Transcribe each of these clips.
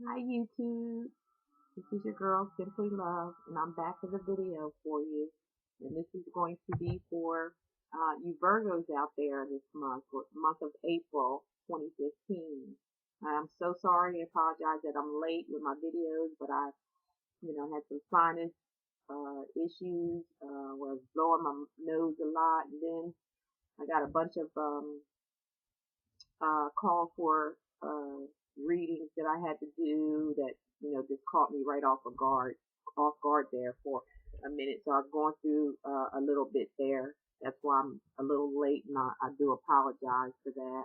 Hi YouTube, this is your girl Simply Love, and I'm back with a video for you. And this is going to be for you Virgos out there this month, for the month of April 2015. I'm so sorry, I apologize that I'm late with my videos, but I, had some sinus issues, was blowing my nose a lot, and then I got a bunch of call for readings that I had to do that just caught me right off guard there for a minute. So I was going through a little bit there. That's why I'm a little late, and I do apologize for that.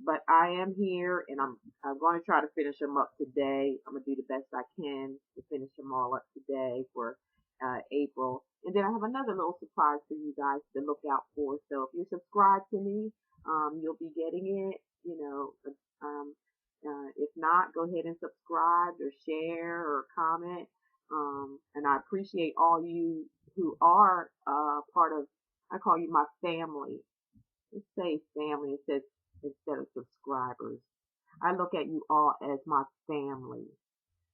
But I am here, and I'm going to try to finish them up today. I'm gonna do the best I can to finish them all up today for April. And then I have another little surprise for you guys to look out for. So if you're subscribed to me, you'll be getting it. If not, go ahead and subscribe or share or comment. And I appreciate all you who are part of. I call you my family. It says family. It says instead of subscribers. I look at you all as my family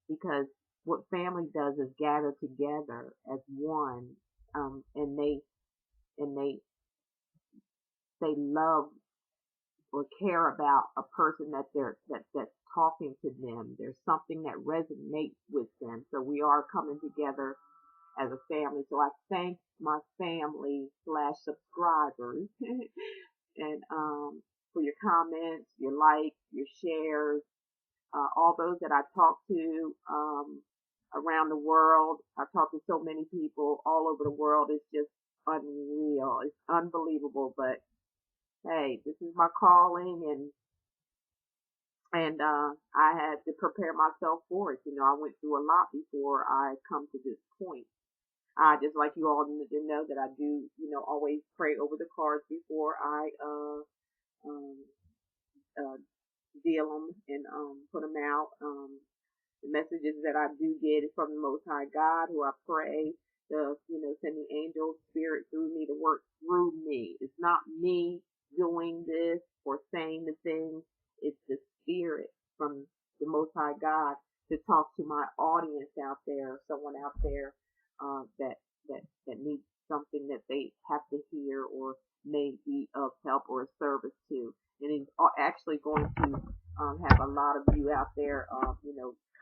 because what family does is gather together as one, and they love or care about a person that's talking to them. There's something that resonates with them. So we are coming together as a family. So I thank my family slash subscribers and for your comments, your likes, your shares, all those that I talk to around the world. I've talked to so many people all over the world. It's just unreal. It's unbelievable. But hey, this is my calling, and I had to prepare myself for it. I went through a lot before I come to this point. I just like you all to know that I do, always pray over the cards before I um, uh, deal them and put them out. The messages that I do get is from the Most High God, who I pray to, send the angel spirit through me to work through me. It's not me doing this or saying the things. It's the spirit from the Most High God to talk to my audience out there, someone out there that needs something that they have to hear or may be of help or a service to. And he's actually going to have a lot of you out there,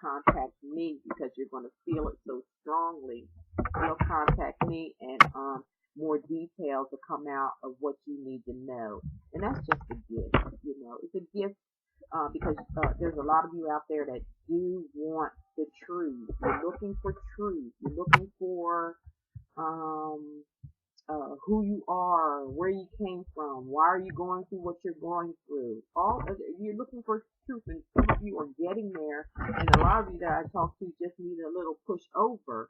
contact me because you're going to feel it so strongly. You'll contact me, and more details will come out of what you need to know. And that's just a gift. It's a gift because there's a lot of you out there that do want the truth. You're looking for truth. You're looking for um, who you are, where you came from, why are you going through what you're going through. You're looking for truth, and some of you are getting there, and a lot of you that I talk to just need a little push over.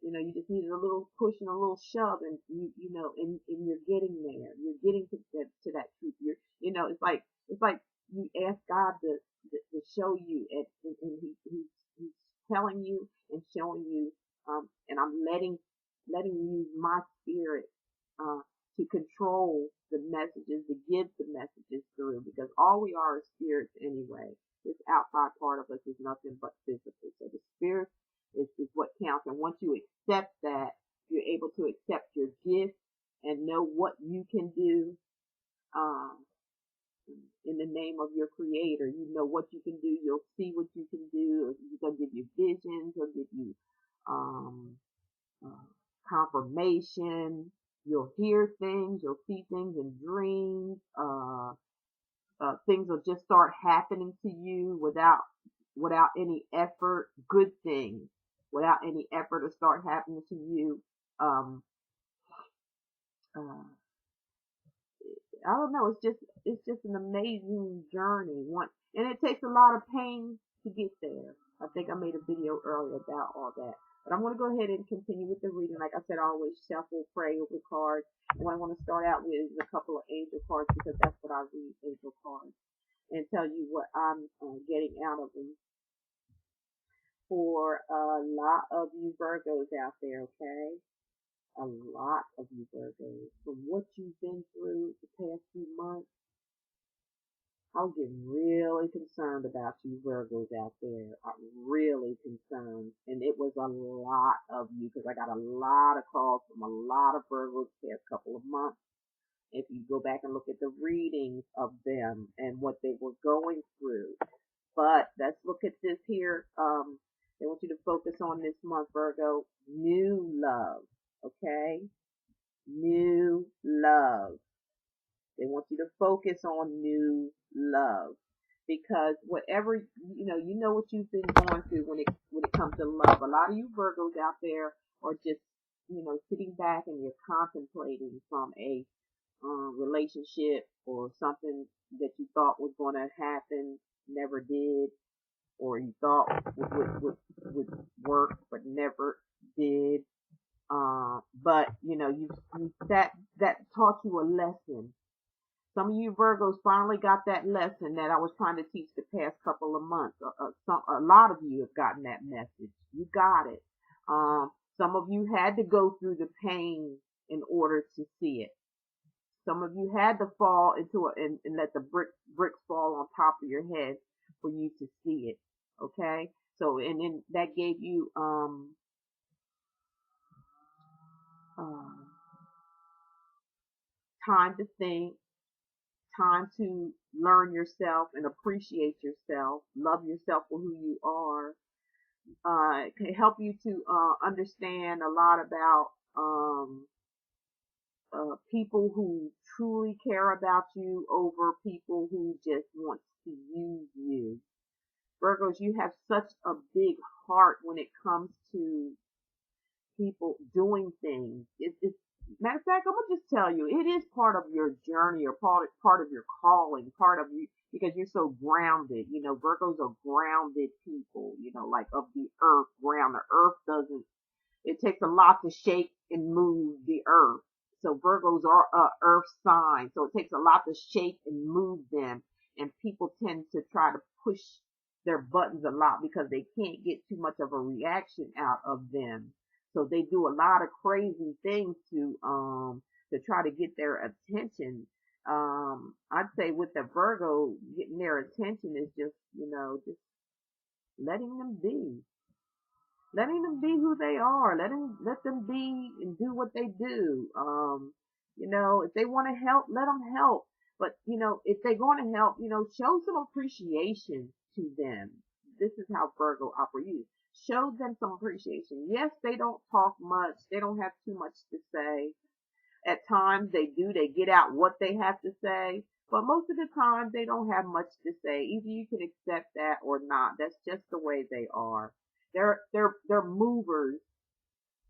You just need a little push and a little shove, and and you're getting there. You're getting to that truth. It's like you ask God to show you, and he's telling you and showing you, and I'm letting you use my spirit to control the messages, to give the messages through, because all we are is spirits anyway. This outside part of us is nothing but physical. So the spirit is what counts. And once you accept that, you're able to accept your gift and know what you can do um, in the name of your creator. You know what you can do. You'll see what you can do. He's going to give you visions. He'll give you um, uh, confirmation. You'll hear things. You'll see things in dreams. Things will just start happening to you without any effort. Good things without any effort to start happening to you. Um, uh, I don't know. It's just an amazing journey. And it takes a lot of pain to get there. I think I made a video earlier about all that. But I'm going to go ahead and continue with the reading. Like I said, I always shuffle, pray over cards. And what I want to start out with is a couple of angel cards because that's what I read, angel cards, and tell you what I'm getting out of them for a lot of you Virgos out there, okay? A lot of you Virgos. From what you've been through the past few months, I'll get really concerned about you Virgos out there. I'm really concerned. And it was a lot of you because I got a lot of calls from a lot of Virgos the past couple of months. If you go back and look at the readings of them and what they were going through. But let's look at this here. They want you to focus on this month, Virgo. New love. Okay? New love. They want you to focus on new love. Because whatever you know what you've been going through when it comes to love. A lot of you Virgos out there are just, sitting back and you're contemplating from a relationship or something that you thought was going to happen, never did, or you thought would work but never did. But that taught you a lesson. Some of you Virgos finally got that lesson that I was trying to teach the past couple of months. A lot of you have gotten that message. You got it. Some of you had to go through the pain in order to see it. Some of you had to fall into it and let the bricks fall on top of your head for you to see it. Okay? So, and then that gave you, time to think, time to learn yourself and appreciate yourself, love yourself for who you are. It can help you to, understand a lot about, people who truly care about you over people who just want to use you. Virgos, you have such a big heart when it comes to people doing things. It's matter of fact, I'm gonna just tell you, it is part of your journey or part of your calling, part of you because you're so grounded. Virgos are grounded people. Like of the earth, ground. The earth doesn't. It takes a lot to shake and move the earth. So Virgos are earth signs. So it takes a lot to shake and move them. And people tend to try to push their buttons a lot because they can't get too much of a reaction out of them. So they do a lot of crazy things to try to get their attention. I'd say with the Virgo, getting their attention is just letting them be. Letting them be who they are. Let them be and do what they do. If they want to help, let them help. But if they're going to help, show some appreciation to them. This is how Virgo operates. Show them some appreciation. Yes, they don't talk much. They don't have too much to say. At times they do. They get out what they have to say. But most of the time they don't have much to say. Either you can accept that or not. That's just the way they are. They're movers.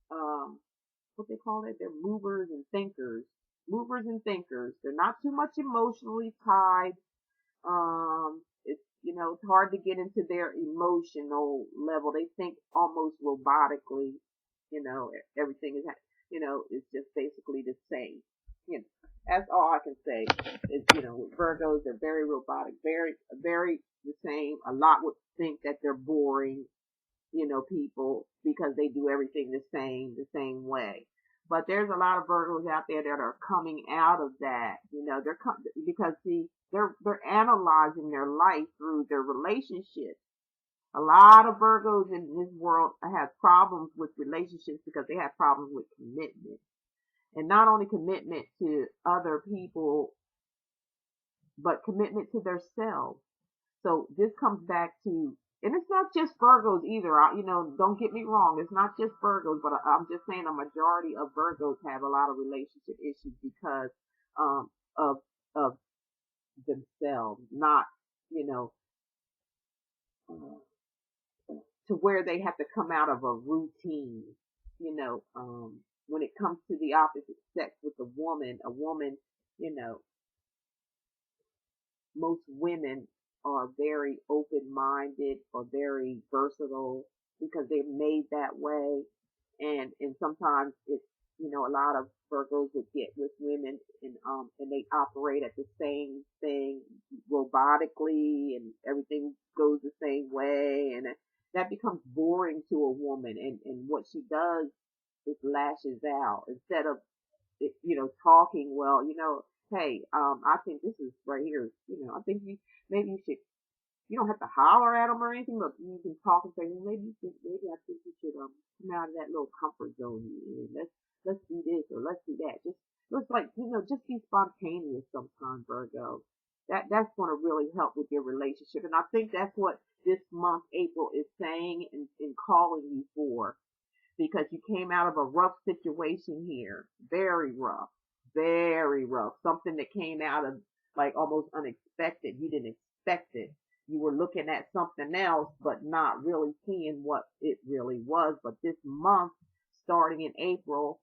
What they call it? They're movers and thinkers. Movers and thinkers. They're not too much emotionally tied. It's hard to get into their emotional level. They think almost robotically. Everything is, it's just basically the same. That's all I can say. Is with Virgos, they're very robotic, very the same. A lot would think that they're boring, people because they do everything the same way. But there's a lot of Virgos out there that are coming out of that. Because see, they're analyzing their life through their relationships. A lot of Virgos in this world have problems with relationships because they have problems with commitment. And not only commitment to other people, but commitment to themselves. So this comes back to, and it's not just Virgos either. Don't get me wrong. It's not just Virgos, but I'm just saying a majority of Virgos have a lot of relationship issues because of themselves, not to where they have to come out of a routine. When it comes to the opposite sex with a woman, you know, most women are very open-minded or very versatile because they're made that way. And sometimes it's, a lot of Virgos would get with women and they operate at the same thing robotically and everything goes the same way. And that becomes boring to a woman. And what she does is lashes out instead of, talking well, hey, I think this is right here. I think maybe you should. You don't have to holler at them or anything, but you can talk and say, well, maybe I think you should come out of that little comfort zone you're in. Let's do this or let's do that. Just let's like just be spontaneous sometimes, Virgo. That's going to really help with your relationship, and I think that's what this month April is saying and calling you for, because you came out of a rough situation here, very rough, something that came out of like almost unexpected. You didn't expect it. You were looking at something else, but not really seeing what it really was. But this month, starting in April,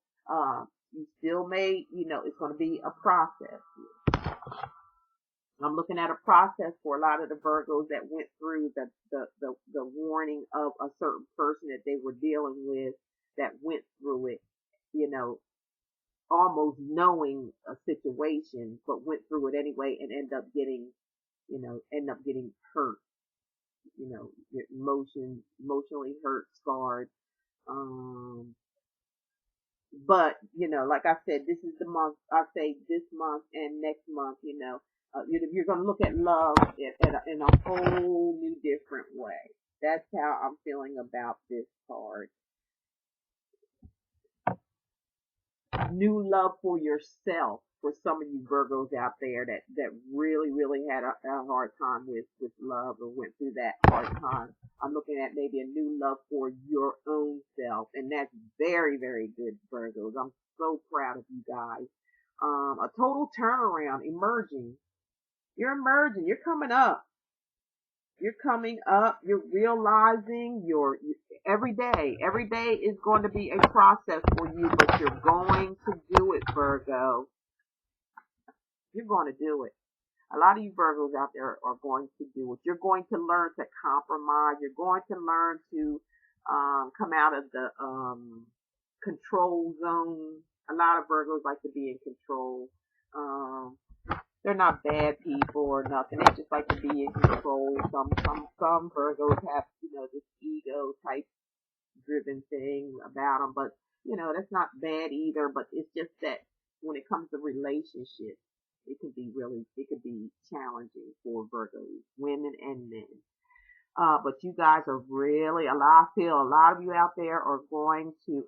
you still may, it's going to be a process. I'm looking at a process for a lot of the Virgos that went through the warning of a certain person that they were dealing with, that went through it, you know, almost knowing a situation, but went through it anyway and end up getting hurt, your emotionally hurt, scarred. Um, but, like I said, this is the month, I say this month and next month, you're going to look at love in a whole new different way. That's how I'm feeling about this card. New love for yourself, for some of you Virgos out there that really had a hard time with love, or went through that hard time. I'm looking at maybe a new love for your own self, and that's very good, Virgos. I'm so proud of you guys. A total turnaround, emerging. You're emerging. You're coming up. You're coming up. You're realizing every day. Every day is going to be a process for you, but you're going to do it, Virgo. You're going to do it. A lot of you Virgos out there are going to do it. You're going to learn to compromise. You're going to learn to come out of the control zone. A lot of Virgos like to be in control. They're not bad people or nothing. They just like to be in control. Some Virgos have, this ego type driven thing about them, but that's not bad either. But it's just that when it comes to relationships, it can be challenging for Virgos, women and men. But you guys are really, I feel a lot of you out there are going to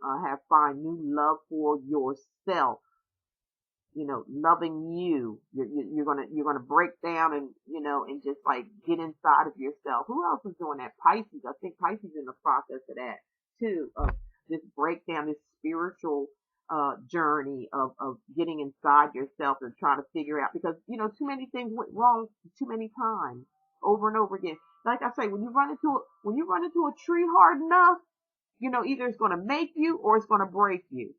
find new love for yourself. Loving you. You're gonna break down and just like get inside of yourself. Who else is doing that? Pisces. I think Pisces in the process of that too. Of this breakdown, this spiritual journey of getting inside yourself and trying to figure out, because too many things went wrong too many times, over and over again. Like I say, when you run into a tree hard enough, either it's gonna make you or it's gonna break you.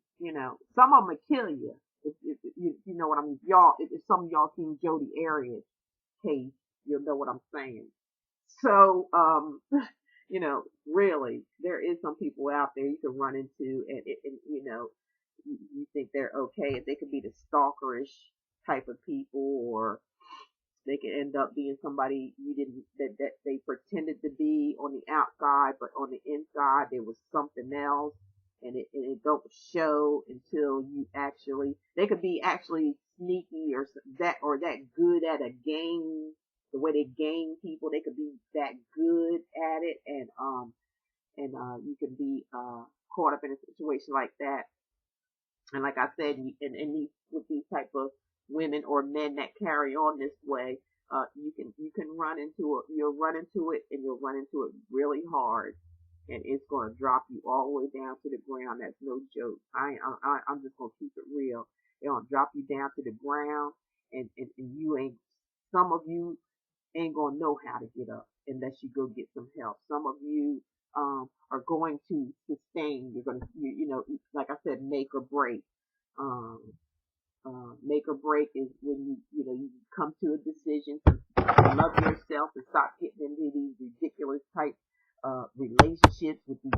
Some of them will kill you. If you know what I mean. If some of y'all seen Jodi Arias case, you'll know what I'm saying. So, really, there is some people out there you can run into, and you think they're okay. They could be the stalkerish type of people, or they could end up being somebody you didn't, that they pretended to be on the outside, but on the inside there was something else. And it don't show until you they could be actually sneaky or that good at a game, the way they game people. They could be that good at it, and you can be caught up in a situation like that. And like I said, with these type of women or men that carry on this way, you can run into it. You'll run into it, and you'll run into it really hard. And it's going to drop you all the way down to the ground. That's no joke. I'm just going to keep it real. It's going to drop you down to the ground, and some of you ain't going to know how to get up unless you go get some help. Some of you are going to sustain. You're going to, like I said, make or break. Um, Make or break is when you come to a decision to love yourself and stop getting into these ridiculous type relationships with these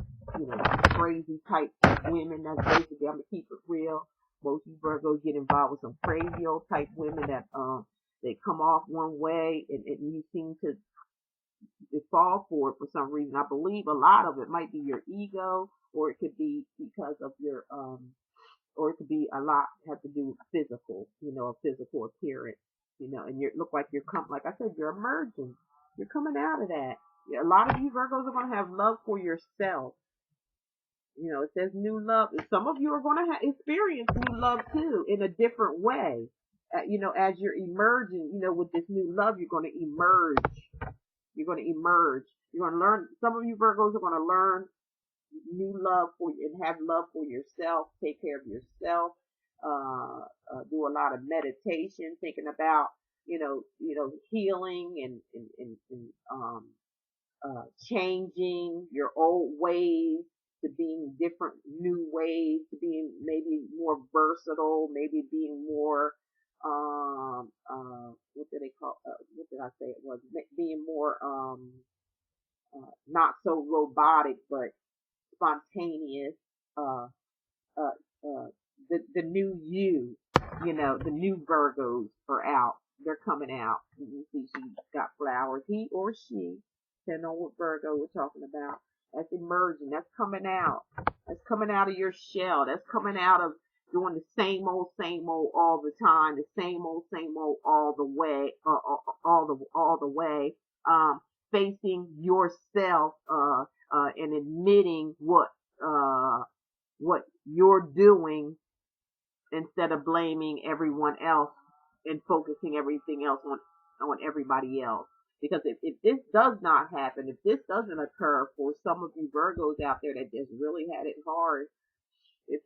crazy type women. That's basically, I'm gonna keep it real. Most of you Virgos get involved with some crazy old type women that they come off one way, and you seem to fall for it for some reason. I believe a lot of it might be your ego, or it could be because of your or it could be a lot have to do with physical, a physical appearance, and you look like like I said, you're emerging. You're coming out of that. A lot of you Virgos are going to have love for yourself. It says new love. Some of you are going to experience new love too in a different way. As you're emerging, with this new love, you're going to emerge. You're going to emerge. You're going to learn. Some of you Virgos are going to learn new love for you and have love for yourself. Take care of yourself. Do a lot of meditation, thinking about healing and changing your old ways to being different new ways, to being maybe more versatile, maybe being more what did they call what did I say it was, being more not so robotic but spontaneous, uh uh the new you, the new Virgos are out. They're coming out. You see she's got flowers, he or she, depending on what Virgo we're talking about. That's emerging. That's coming out. That's coming out of your shell. That's coming out of doing the same old all the time, the same old all the way, all the way. Facing yourself, and admitting what you're doing instead of blaming everyone else and focusing everything else on everybody else. Because if this does not happen, if this doesn't occur for some of you Virgos out there that just really had it hard, if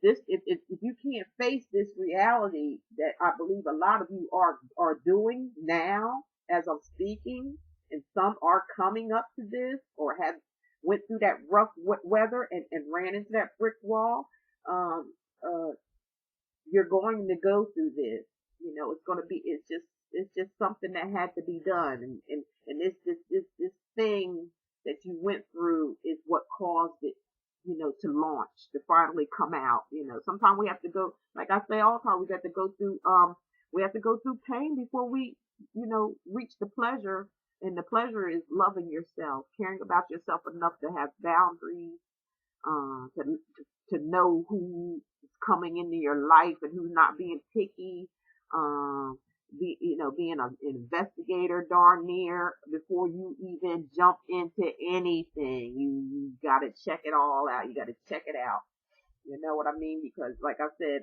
you can't face this reality that I believe a lot of you are doing now as I'm speaking, and some are coming up to this or have went through that rough weather and ran into that brick wall, um, you're going to go through this. It's going to be, it's just something that had to be done. And this thing that you went through is what caused it, to launch, to finally come out. Sometimes we have to go, like I say all the time, we have to go through pain before we, reach the pleasure. And the pleasure is loving yourself, caring about yourself enough to have boundaries, to know who's coming into your life and who's not, being picky, being an investigator darn near before you even jump into anything. You gotta check it all out. You gotta check it out. You know what I mean? Because like I said,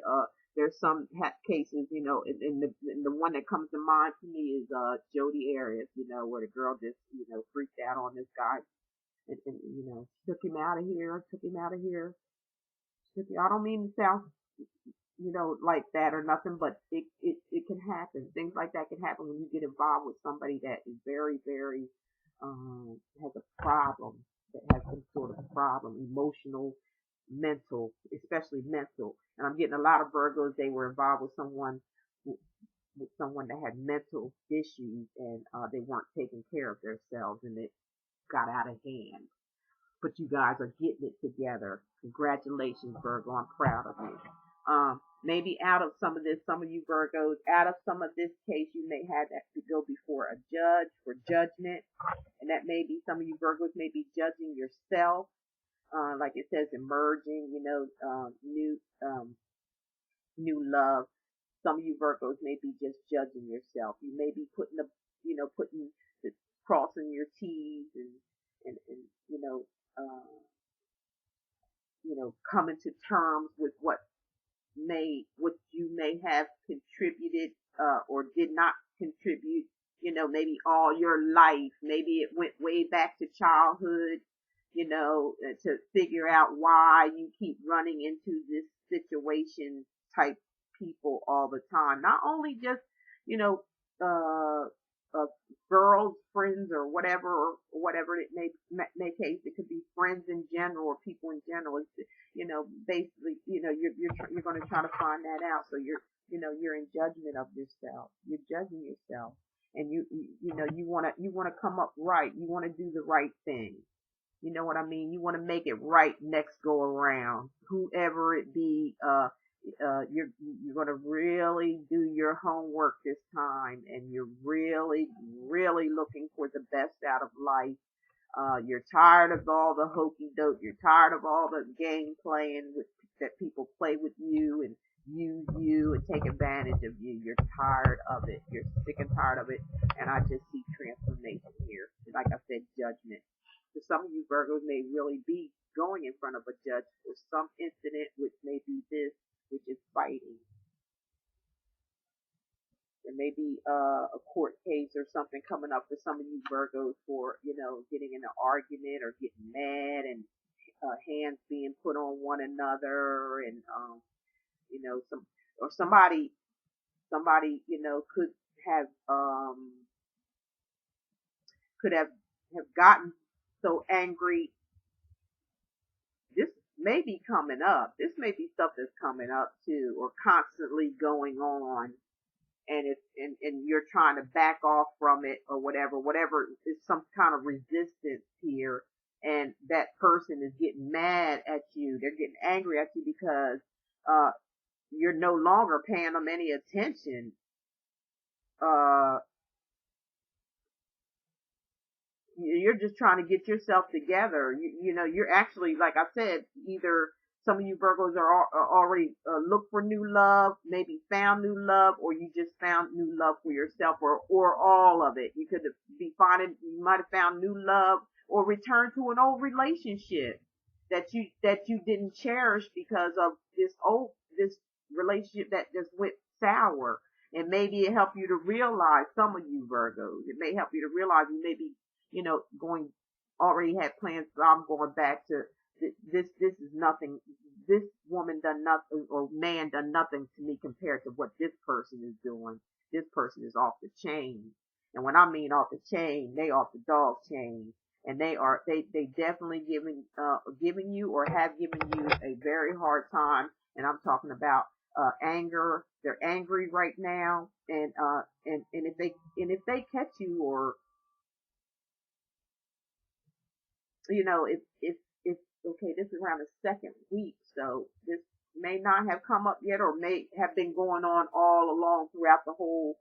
there's some cases, in the one that comes to mind to me is Jodi Arias, where the girl just, freaked out on this guy and took him out of here, I don't mean to sound, like that or nothing, but it can happen. Things like that can happen when you get involved with somebody that is very, very, has a problem, that has some sort of problem, emotional, mental, especially mental. And I'm getting a lot of Virgos, they were involved with someone, that had mental issues, and they weren't taking care of themselves, and it got out of hand. But you guys are getting it together. Congratulations, Virgo. I'm proud of you. Maybe out of some of this, some of you Virgos, out of some of this case, you may have to go before a judge for judgment. And that may be, some of you Virgos may be judging yourself. Like it says, emerging, new love. Some of you Virgos may be just judging yourself. You may be putting crossing your T's and uh, coming to terms with what you may have contributed, or did not contribute, maybe all your life. Maybe it went way back to childhood, to figure out why you keep running into this situation type people all the time. Not only just, uh, girls, friends, or whatever it may case. It could be friends in general or people in general. It's, basically, you're going to try to find that out. So you're in judgment of yourself. You're judging yourself, and you want to come up right. You want to do the right thing. You know what I mean? You want to make it right next go around, whoever it be. You're going to really do your homework this time, and you're really, really looking for the best out of life. You're tired of all the hokey doke. You're tired of all the game playing that people play with you, and use you and take advantage of you. You're tired of it. You're sick and tired of it. And I just see transformation here. Like I said, judgment. So some of you Virgos may really be going in front of a judge for some incident, which may be this, which is fighting. There may be a court case or something coming up for some of you Virgos for, getting in an argument or getting mad and hands being put on one another and, somebody, could have gotten so angry. This may be coming up. This may be stuff that's coming up too, or constantly going on. And and you're trying to back off from it or whatever is some kind of resistance here, and that person is getting mad at you. They're getting angry at you because you're no longer paying them any attention. You're just trying to get yourself together. You're actually, like I said, either some of you Virgos are already look for new love, maybe found new love, or you just found new love for yourself, or all of it. You could you might have found new love or returned to an old relationship that you didn't cherish because of this relationship that just went sour. And maybe it helped you to realize, some of you Virgos, it may help you to realize you may be, already had plans. So I'm going back to this is nothing. This woman done nothing, or man done nothing to me compared to what this person is doing. This person is off the chain. And when I mean off the chain, they off the dog chain. And they definitely giving you or have given you a very hard time. And I'm talking about anger. They're angry right now. And if they catch you, or if okay, this is around the second week, so this may not have come up yet, or may have been going on all along throughout the whole,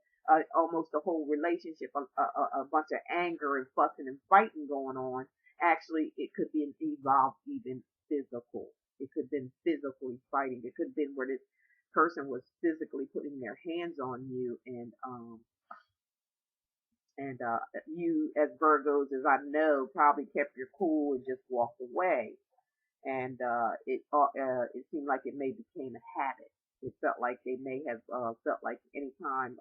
almost the whole relationship, a bunch of anger and fussing and fighting going on. Actually, it could be evolved even physical. It could have been physically fighting. It could have been where this person was physically putting their hands on you, and you as Virgos, as I know, probably kept your cool and just walked away. And it seemed like it may became a habit. It felt like they may have felt like anytime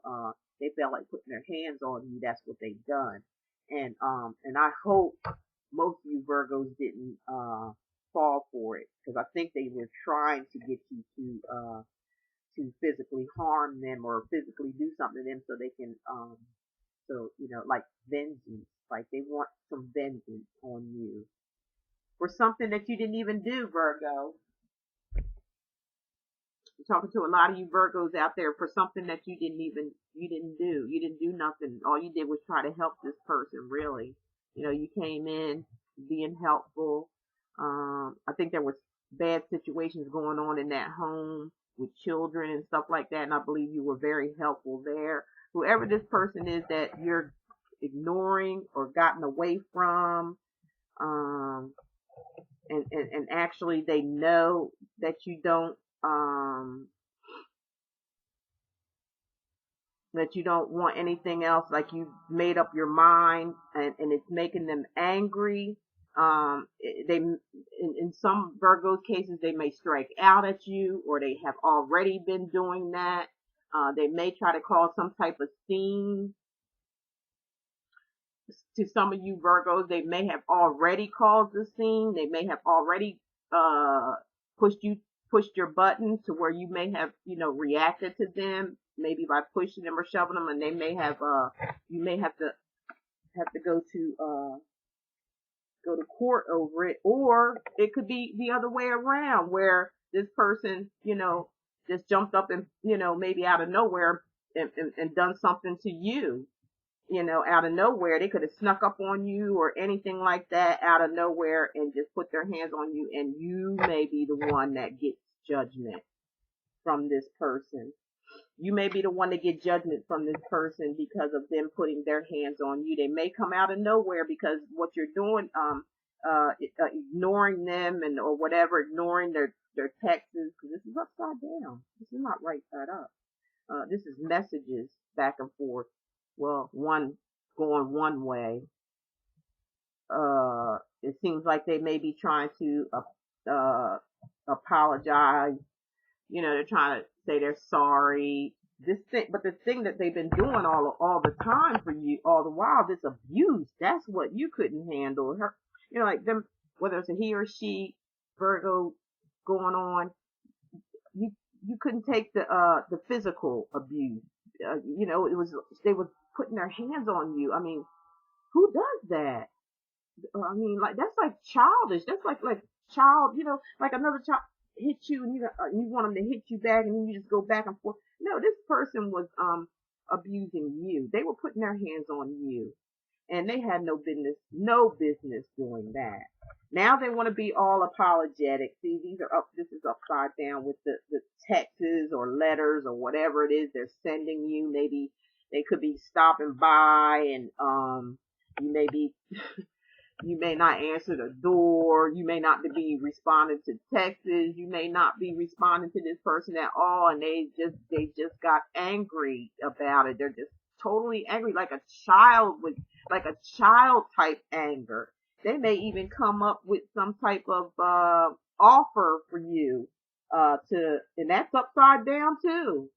they felt like putting their hands on you, that's what they've done. And I hope most of you Virgos didn't fall for it, because I think they were trying to get you to physically harm them or physically do something to them so they can like vengeance, like they want some vengeance on you for something that you didn't even do, Virgo. I'm talking to a lot of you Virgos out there for something that you didn't do. You didn't do nothing. All you did was try to help this person, really. You came in being helpful. I think there was bad situations going on in that home with children and stuff like that, and I believe you were very helpful there. Whoever this person is that you're ignoring or gotten away from, and actually they know that you don't want anything else, like you made up your mind, and it's making them angry. In some Virgo cases, they may strike out at you, or they have already been doing that. They may try to cause some type of scene. To some of you Virgos, they may have already caused a scene. They may have already pushed your button to where you may have reacted to them, maybe by pushing them or shoving them, and they may have you may have to go to court over it. Or it could be the other way around, where this person just jumped up and maybe out of nowhere and done something to you. Out of nowhere. They could have snuck up on you or anything like that out of nowhere and just put their hands on you, and you may be the one that gets judgment from this person. You may be the one to get judgment from this person because of them putting their hands on you. They may come out of nowhere because what you're doing, ignoring them and or whatever, ignoring their texts, because this is upside down. This is not right side up. This is messages back and forth. Well, one going one way. It seems like they may be trying to apologize. You know, they're trying to say they're sorry. This thing, but the thing that they've been doing all the time for you, all the while, this abuse. That's what you couldn't handle. Her, you know, like them, whether it's a he or she, Virgo, going on. You you couldn't take the physical abuse. You know, it was they were putting their hands on you. I mean, who does that? I mean, like that's like childish. That's like child. You know, like another child hits you and you want them to hit you back and then you just go back and forth. No, this person was abusing you. They were putting their hands on you, and they had no business doing that. Now they want to be all apologetic. See, these are up. This is upside down with the texts or letters or whatever it is they're sending you. Maybe they could be stopping by and you may be you may not answer the door. You may not be responding to texts. You may not be responding to this person at all. And they just got angry about it. They're just totally angry, like a child type anger. They may even come up with some type of, offer for you, and that's upside down too.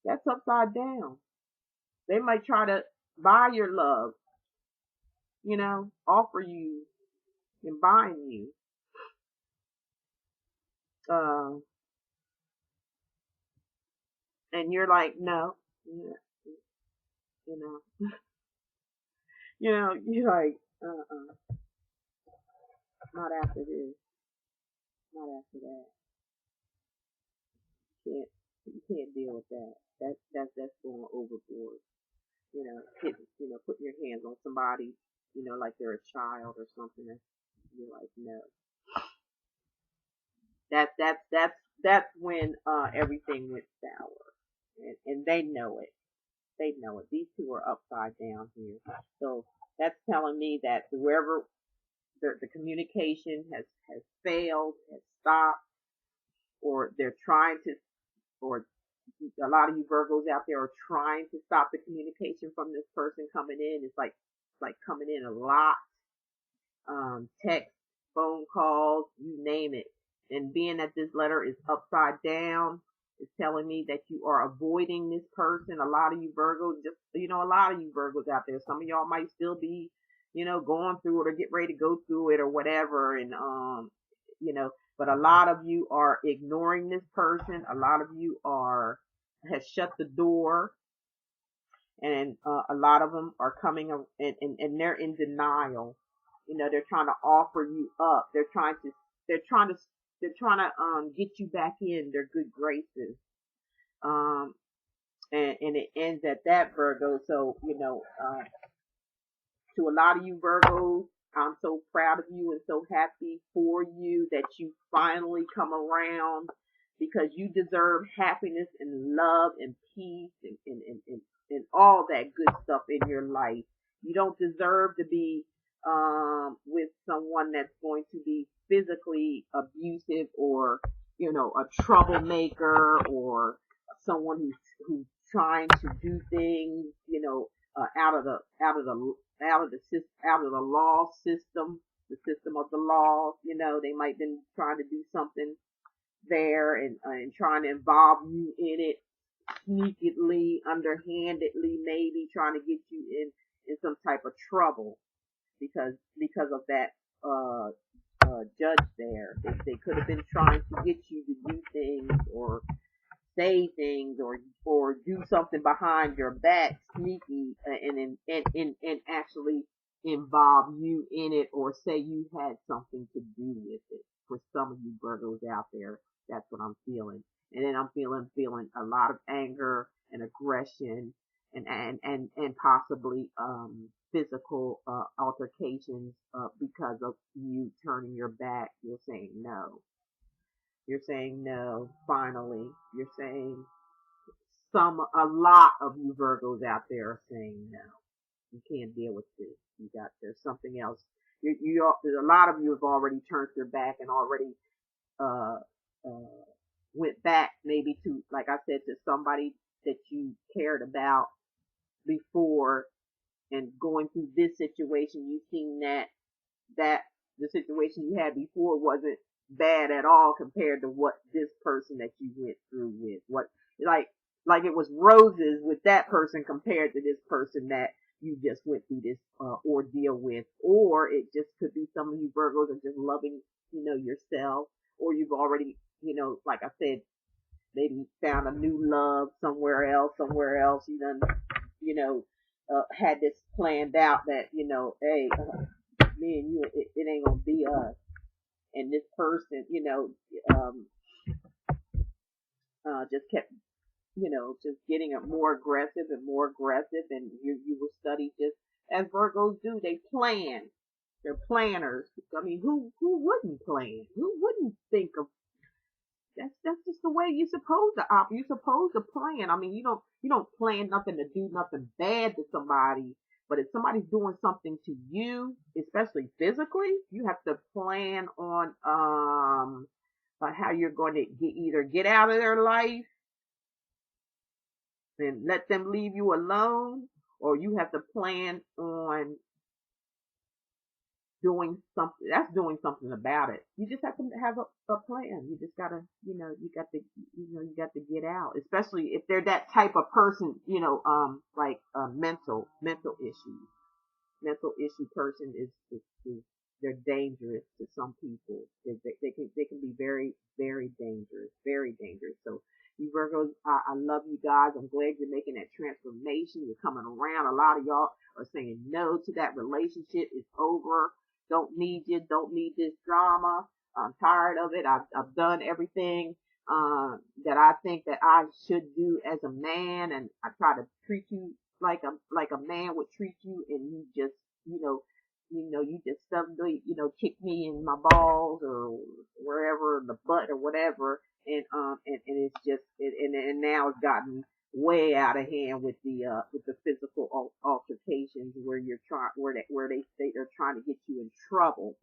That's upside down. They might try to buy your love, you know, offer you and buying you. Uh, and you're like, no, you know, you're like, not after this, not after that. Can't, you can't deal with that. That's going overboard. Putting your hands on somebody, like they're a child or something. You're like, no. That's when everything went sour, and they know it. They know it. These two are upside down here. So that's telling me that whoever the communication has failed, has stopped, or they're trying to, or a lot of you Virgos out there are trying to stop the communication from this person coming in. It's like coming in a lot. Text, phone calls, you name it. And being that this letter is upside down, it's telling me that you are avoiding this person. A lot of you Virgos, a lot of you Virgos out there, some of y'all might still be, going through it or get ready to go through it or whatever. And, but a lot of you are ignoring this person. A lot of you has shut the door. And, a lot of them are coming and they're in denial. They're trying to offer you up. They're trying to get you back in their good graces. Um, and it ends at that, Virgo. So, to a lot of you Virgos, I'm so proud of you and so happy for you that you finally come around, because you deserve happiness and love and peace and all that good stuff in your life. You don't deserve to be with someone that's going to be physically abusive, or a troublemaker, or someone who's trying to do things out of the law system, the system of the law. They might have been trying to do something there and trying to involve you in it sneakily, underhandedly, maybe trying to get you in some type of trouble because of that judge there. They could have been trying to get you to do things or say things or do something behind your back, sneaky, and actually involve you in it, or say you had something to do with it. For some of you Virgos out there, that's what I'm feeling. And then I'm feeling a lot of anger and aggression and possibly physical altercations because of you turning your back. You're saying no. You're saying no. Finally, you're saying a lot of you Virgos out there are saying no. You can't deal with this. There's something else. A lot of you have already turned your back and already, uh, uh, went back maybe to, like I said, to somebody that you cared about before, and going through this situation, you've seen that the situation you had before wasn't bad at all compared to what this person that you went through with. What, like like it was roses with that person compared to this person that you just went through this ordeal with. Or it just could be some of you Virgos are just loving, yourself, or you've already, like I said, maybe found a new love somewhere else. You done, had this planned out that, hey, me and you, it ain't gonna be us. And this person, um, just kept, just getting more aggressive and more aggressive. And you will study just as Virgos do. They plan. They're planners. I mean, who wouldn't plan? Who wouldn't think of, that's just the way you're supposed to opt. You're supposed to plan. I mean, you don't plan nothing to do nothing bad to somebody. But if somebody's doing something to you, especially physically, you have to plan on how you're going to either get out of their life and let them leave you alone, or you have to plan on doing something about it. You just have to have a plan. You just gotta, you got to get out, especially if they're that type of person, like mental issues. Mental issue person is they're dangerous to some people. They can be very, very dangerous, very dangerous. So you Virgos, I love you guys. I'm glad you're making that transformation. You're coming around. A lot of y'all are saying no to that relationship. It's over. Don't need you. Don't need this drama. I'm tired of it. I've done everything that I think that I should do as a man, and I try to treat you like a man would treat you, and you just, you just suddenly, kick me in my balls or wherever, the butt or whatever. And it's just, and now it's gotten way out of hand with the physical altercations where they say they're trying to get you in trouble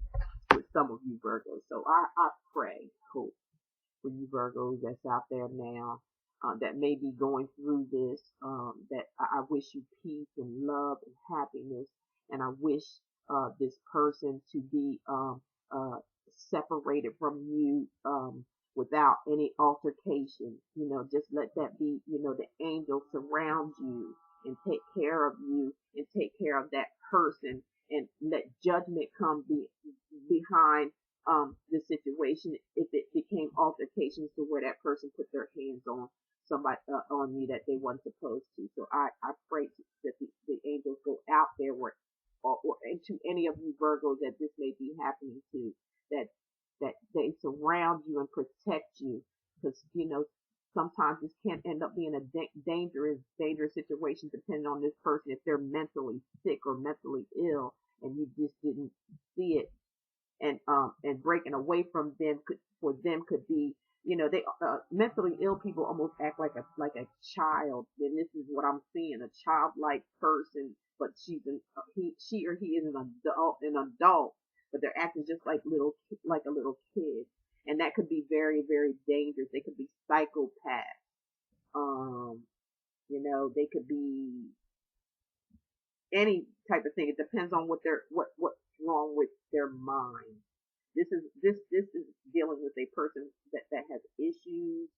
with some of you Virgos. So I pray, hope for you Virgos that's out there now, that may be going through this, that I wish you peace and love and happiness. And I wish this person to be separated from you, without any altercation. Just let that be, the angels surround you and take care of you and take care of that person, and let judgment come behind the situation if it became altercations to where that person put their hands on somebody, on you that they weren't supposed to. So I pray that the angels go out there or and to any of you Virgos that this may be happening to, that they surround you and protect you, because sometimes this can end up being a dangerous situation depending on this person, if they're mentally sick or mentally ill and you just didn't see it. And breaking away from them could be, they mentally ill people almost act like a child. And this is what I'm seeing, a childlike person, but she or he is an adult, but they're acting just like a little kid. And that could be very, very dangerous. They could be psychopaths. um they could be any type of thing. It depends on what's wrong with their mind. This is dealing with a person that has issues,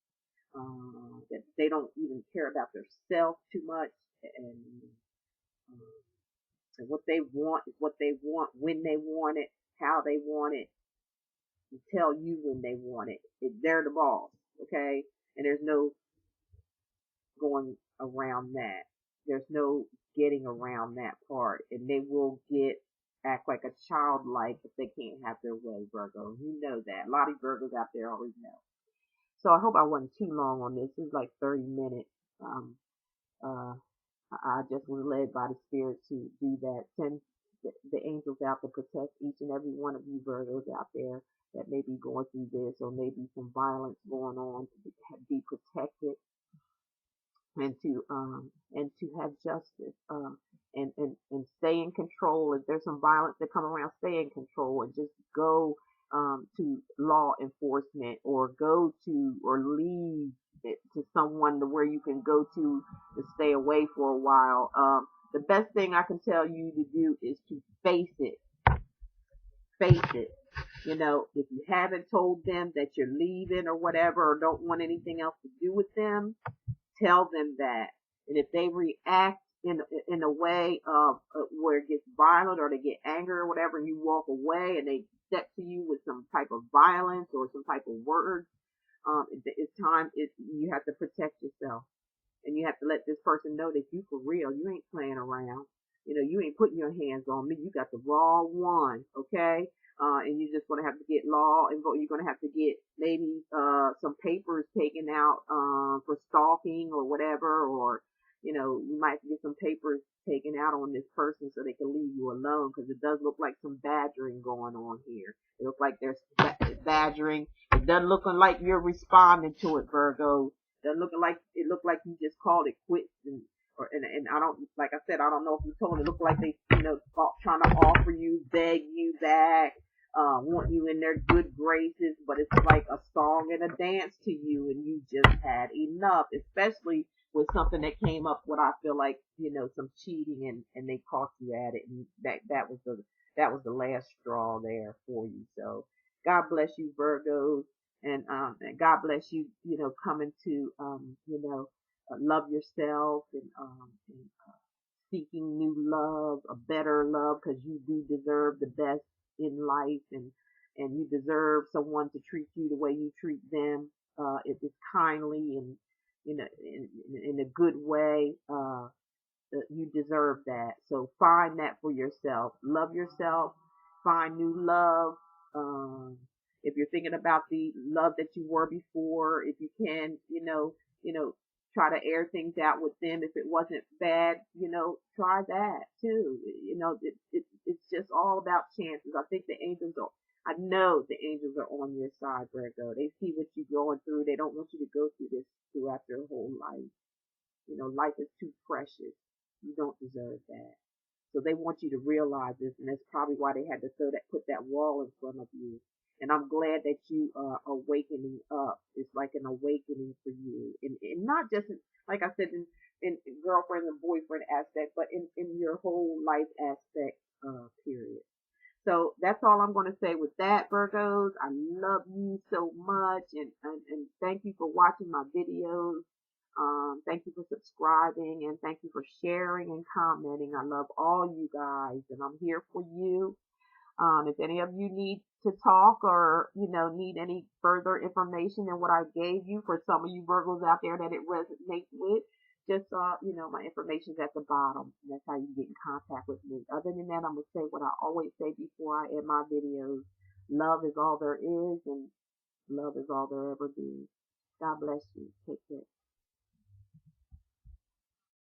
that they don't even care about themselves too much, and, um, and what they want is what they want, when they want it, how they want it, and tell you when they want it. They're the boss, okay? And there's no going around that. There's no getting around that part. And they will act like a childlike if they can't have their way, Virgo. You know that. A lot of Virgos out there already know. So I hope I wasn't too long on this. This is like 30 minutes. Uh, I just was led by the Spirit to do that. Send the angels out to protect each and every one of you Virgos out there that may be going through this, or maybe some violence going on, to be protected, and to have justice, and stay in control. If there's some violence that come around, stay in control and just go to law enforcement, or go to, or leave it to someone to where you can go to stay away for a while. The best thing I can tell you to do is to face it. Face it. You know, if you haven't told them that you're leaving or whatever, or don't want anything else to do with them, tell them that. And if they react in a way of where it gets violent, or they get angry or whatever, and you walk away and they step to you with some type of violence or some type of words, it's time. You have to protect yourself, and you have to let this person know that you for real. You ain't playing around. You know, you ain't putting your hands on me. You got the raw one, okay? And you're just gonna have to get law involved. You're gonna have to get maybe some papers taken out for stalking or whatever, or you know, you might have to get some papers taken out on this person so they can leave you alone, because it does look like some badgering going on here. It looks like there's badgering. It doesn't look like you're responding to it, Virgo. Doesn't look like it looked like you just called it quits, and I don't, like I said, I don't know if you told them. It looked like they, you know, trying to offer you, beg you back, want you in their good graces, but it's like a song and a dance to you, and you just had enough, especially with something that came up, what I feel like, you know, some cheating, and they caught you at it, and that was the last straw there for you. So God bless you, Virgos, and God bless you, you know, coming to, you know, love yourself, and seeking new love, a better love, because you do deserve the best in life, and you deserve someone to treat you the way you treat them, if it's kindly, and you know, in a good way. You deserve that. So find that for yourself. Love yourself. Find new love. If you're thinking about the love that you were before, if you can, you know, try to air things out with them. If it wasn't bad, you know, try that too. You know, it's just all about chances. I think the angels are. I know the angels are on your side, Virgo. They see what you're going through. They don't want you to go through this throughout your whole life. You know, life is too precious. You don't deserve that. So they want you to realize this, and that's probably why they had to put that wall in front of you. And I'm glad that you are awakening up. It's like an awakening for you, and not just like I said, in girlfriend and boyfriend aspect, but in your whole life aspect, period. So that's all I'm going to say with that, Virgos. I love you so much, and thank you for watching my videos. Thank you for subscribing, and thank you for sharing and commenting. I love all you guys, and I'm here for you. If any of you need to talk, or, you know, need any further information than what I gave you, for some of you Virgos out there that it resonates with, just, you know, my information's at the bottom. And that's how you get in contact with me. Other than that, I'm going to say what I always say before I end my videos. Love is all there is, and love is all there ever be. God bless you. Take care.